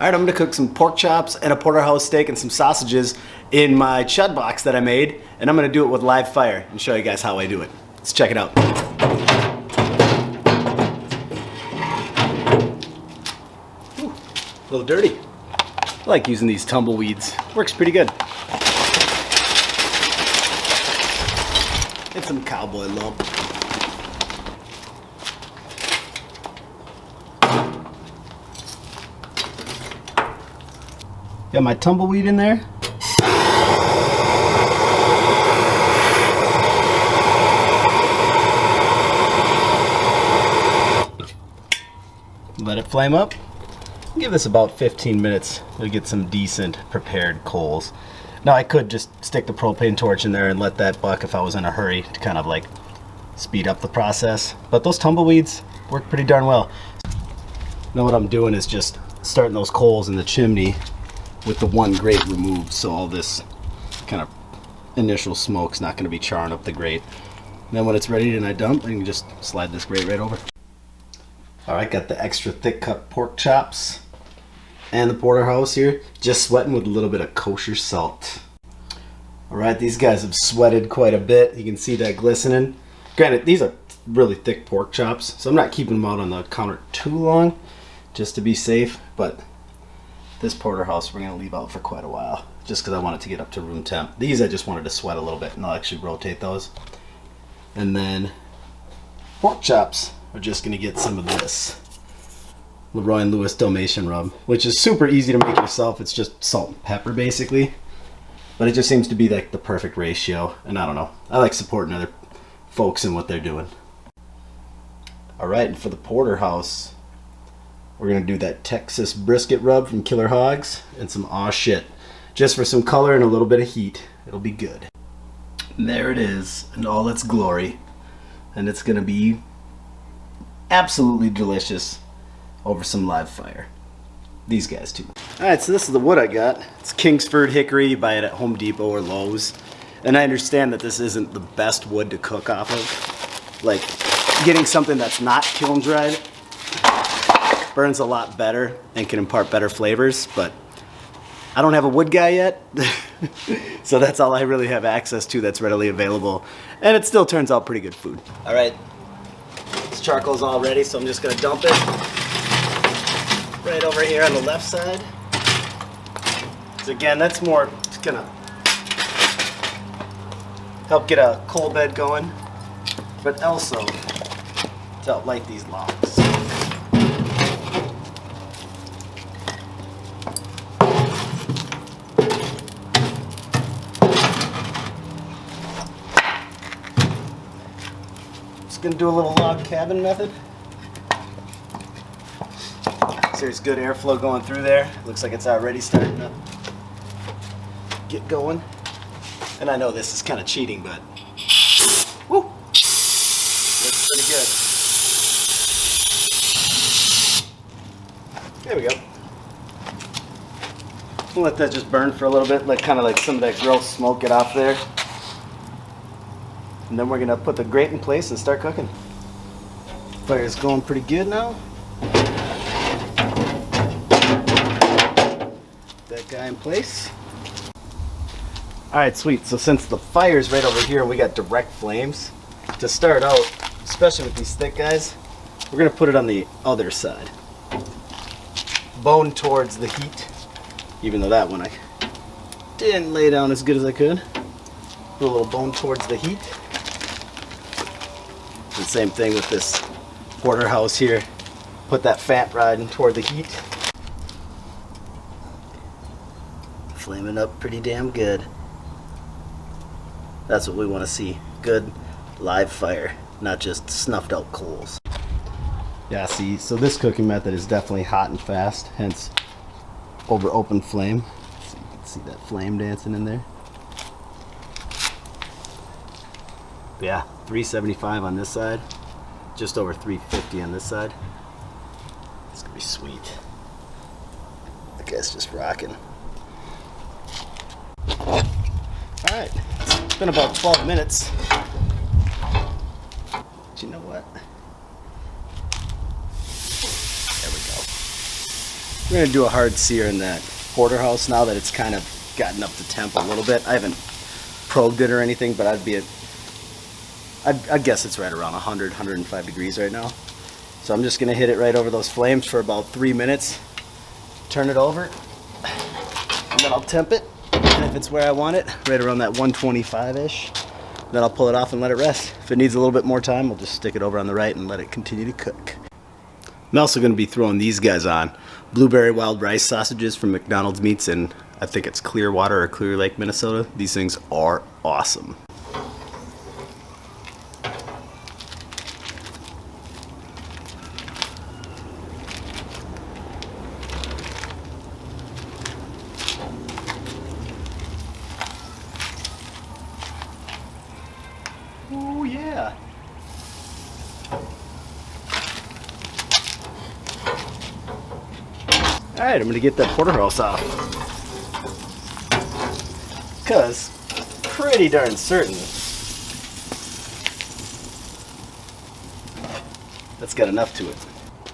All right, I'm gonna cook some pork chops and a porterhouse steak and some sausages in my Chud box that I made, and I'm gonna do it with live fire and show you guys how I do it. Let's check it out. Ooh, a little dirty. I like using these tumbleweeds. Works pretty good. And some cowboy lump. Got my tumbleweed in there. Let it flame up. Give this about 15 minutes to get some decent prepared coals. Now I could just stick the propane torch in there and let that buck if I was in a hurry to kind of like speed up the process. But those tumbleweeds work pretty darn well. Now what I'm doing is just starting those coals in the chimney with the one grate removed, so all this kind of initial smoke's not going to be charring up the grate. And then when it's ready and I dump, I can just slide this grate right over. Alright, got the extra thick cut pork chops and the porterhouse here, just sweating with a little bit of kosher salt. Alright, these guys have sweated quite a bit. You can see that glistening. Granted, these are really thick pork chops, so I'm not keeping them out on the counter too long, just to be safe, but this porterhouse we're going to leave out for quite a while, just because I want it to get up to room temp. These I just wanted to sweat a little bit, and I'll actually rotate those. And then pork chops, we're just going to get some of this Leroy Lewis Dalmatian Rub, which is super easy to make yourself. It's just salt and pepper basically, but it just seems to be like the perfect ratio, and I don't know. I like supporting other folks in what they're doing. Alright, and for the porterhouse, we're going to do that Texas brisket rub from Killer Hogs and some aw shit. Just for some color and a little bit of heat. It'll be good. And there it is in all its glory. And it's going to be absolutely delicious over some live fire. These guys too. Alright, so this is the wood I got. It's Kingsford hickory. You buy it at Home Depot or Lowe's. And I understand that this isn't the best wood to cook off of. Like, getting something that's not kiln dried burns a lot better and can impart better flavors, but I don't have a wood guy yet, so that's all I really have access to that's readily available, and it still turns out pretty good food. All right, this charcoal's all ready, so I'm just gonna dump it right over here on the left side. So again, that's more, it's gonna help get a coal bed going, but also to help light these logs. Gonna do a little log cabin method. So there's good airflow going through there. Looks like it's already starting to get going. And I know this is kind of cheating, but woo, looks pretty good. There we go. We'll let that just burn for a little bit, like kind of like some of that gross smoke get off there. And then we're gonna put the grate in place and start cooking. Fire's going pretty good now. That guy in place. Alright, sweet. So since the fire's right over here, we got direct flames. To start out, especially with these thick guys, we're gonna put it on the other side. Bone towards the heat. Even though that one I didn't lay down as good as I could. Put a little bone towards the heat. The same thing with this porterhouse here. Put that fat riding toward the heat. Flaming up pretty damn good. That's what we want to see. Good live fire, not just snuffed out coals. Yeah, see, so this cooking method is definitely hot and fast, hence over open flame. So you can see that flame dancing in there. Yeah, 375 on this side, just over 350 on this side. It's gonna be sweet. That guy's just rocking. Alright, it's been about 12 minutes. But you know what? We're gonna do a hard sear in that porterhouse now that it's kind of gotten up to temp a little bit. I haven't probed it or anything, but I'd guess it's right around 100, 105 degrees right now. So I'm just gonna hit it right over those flames for about 3 minutes, turn it over, and then I'll temp it. And if it's where I want it, right around that 125-ish, then I'll pull it off and let it rest. If it needs a little bit more time, we'll just stick it over on the right and let it continue to cook. I'm also gonna be throwing these guys on. Blueberry wild rice sausages from McDonald's Meats in, I think it's Clearwater or Clear Lake, Minnesota. These things are awesome. Oh yeah. Alright, I'm gonna get that porterhouse off. Because, pretty darn certain that's got enough to it.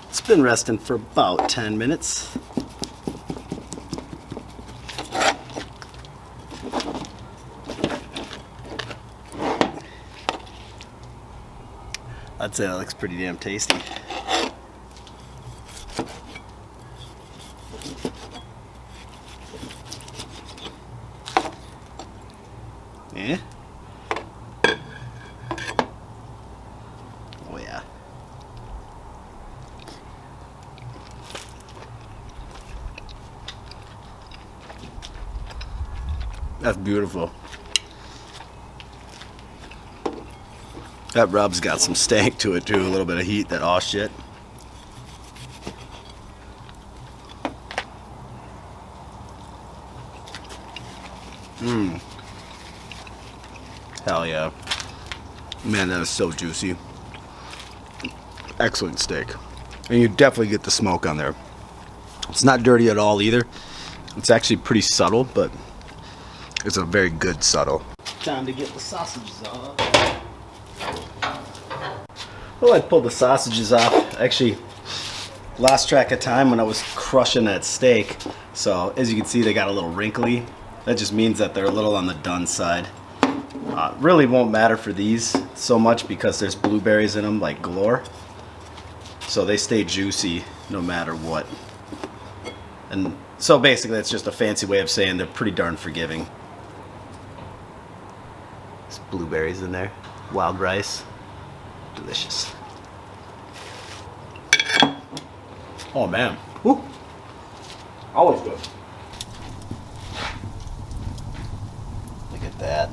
It's been resting for about 10 minutes. I'd say that looks pretty damn tasty. Yeah. Oh yeah. That's beautiful. That rub's got some stank to it too, a little bit of heat, that aw shit. Mmm. Hell yeah. Man, that is so juicy. Excellent steak. And you definitely get the smoke on there. It's not dirty at all either. It's actually pretty subtle, but it's a very good subtle. Time to get the sausages off. Well, I pulled the sausages off. Actually, lost track of time when I was crushing that steak. So, as you can see, they got a little wrinkly. That just means that they're a little on the done side. Really won't matter for these so much because there's blueberries in them like galore. So they stay juicy no matter what. And so basically it's just a fancy way of saying they're pretty darn forgiving. There's blueberries in there. Wild rice. Delicious. Oh man. Woo. Always good. Look at that.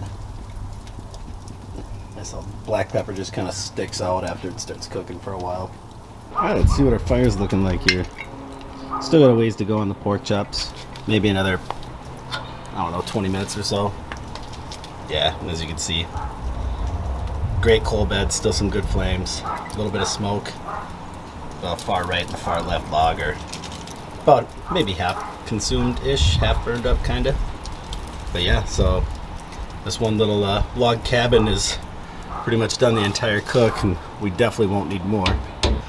So black pepper just kind of sticks out after it starts cooking for a while. Alright, let's see what our fire's looking like here. Still got a ways to go on the pork chops. Maybe another, I don't know, 20 minutes or so. Yeah, and as you can see, great coal bed, still some good flames. A little bit of smoke. The far right and the far left log are about maybe half consumed-ish, half burned up kind of. But yeah, so this one little log cabin is pretty much done the entire cook, and we definitely won't need more.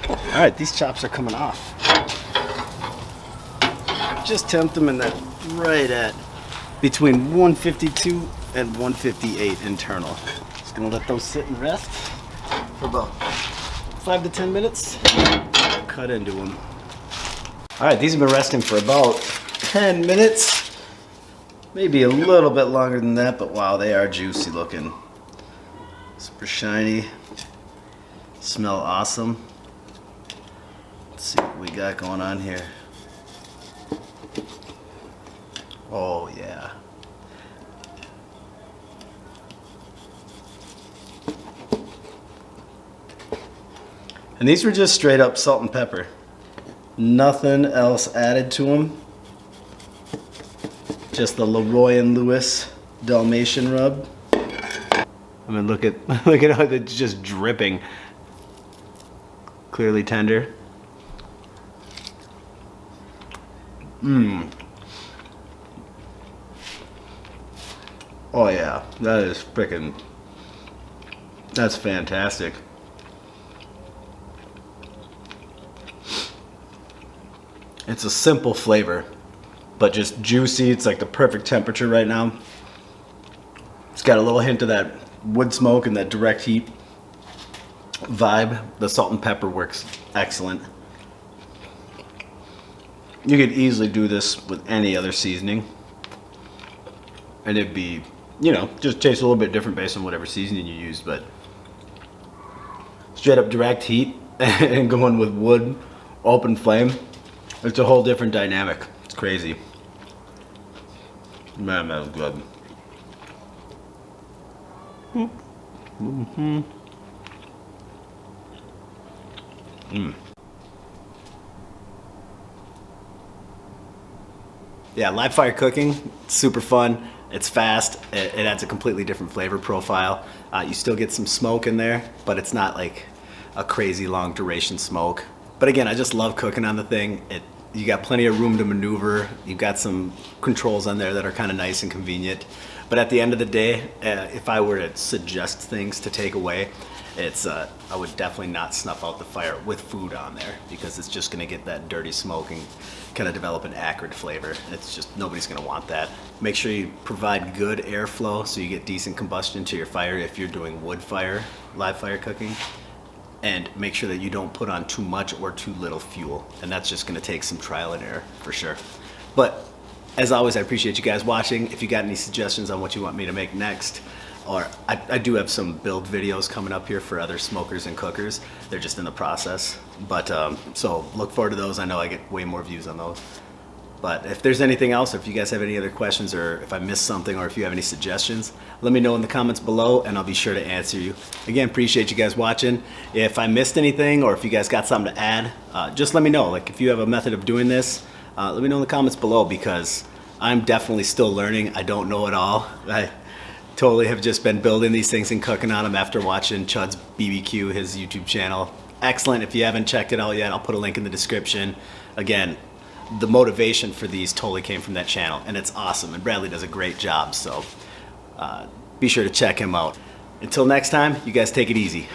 Alright, these chops are coming off. Just tempt them in that right at between 152 and 158 internal. Just gonna let those sit and rest for about 5 to 10 minutes. Cut into them. Alright, these have been resting for about 10 minutes. Maybe a little bit longer than that, but wow, they are juicy looking. Super shiny. Smell awesome. Let's see what we got going on here. Oh yeah. And these were just straight up salt and pepper. Nothing else added to them. Just the Leroy Lewis Dalmatian Rub. I mean, look at how it's just dripping. Clearly tender. Mmm. Oh yeah, that is frickin'. That's fantastic. It's a simple flavor, but just juicy. It's like the perfect temperature right now. It's got a little hint of that wood smoke and that direct heat vibe. The salt and pepper works excellent. You could easily do this with any other seasoning, and it'd be, you know, just taste a little bit different based on whatever seasoning you use, but straight up direct heat and going with wood, open flame, it's a whole different dynamic. It's crazy. Man, that was good. Mm-hmm. Yeah, live fire cooking, super fun. It's fast. It adds a completely different flavor profile. You still get some smoke in there, but it's not like a crazy long duration smoke. But again, I just love cooking on the thing. You got plenty of room to maneuver. You've got some controls on there that are kind of nice and convenient. But at the end of the day, if I were to suggest things to take away, I would definitely not snuff out the fire with food on there, because it's just gonna get that dirty smoke and kind of develop an acrid flavor. It's just, nobody's gonna want that. Make sure you provide good airflow so you get decent combustion to your fire if you're doing wood fire, live fire cooking. And make sure that you don't put on too much or too little fuel. And that's just gonna take some trial and error for sure. But as always, I appreciate you guys watching. If you got any suggestions on what you want me to make next, or I do have some build videos coming up here for other smokers and cookers. They're just in the process. But so look forward to those. I know I get way more views on those. But if there's anything else, or if you guys have any other questions, or if I missed something, or if you have any suggestions, let me know in the comments below and I'll be sure to answer you. Again, appreciate you guys watching. If I missed anything, or if you guys got something to add, just let me know. Like if you have a method of doing this, let me know in the comments below, because I'm definitely still learning. I don't know it all. I totally have just been building these things and cooking on them after watching Chud's BBQ, his YouTube channel. Excellent. If you haven't checked it out yet, I'll put a link in the description. Again, the motivation for these totally came from that channel, and it's awesome, and Bradley does a great job, so be sure to check him out. Until next time, you guys take it easy.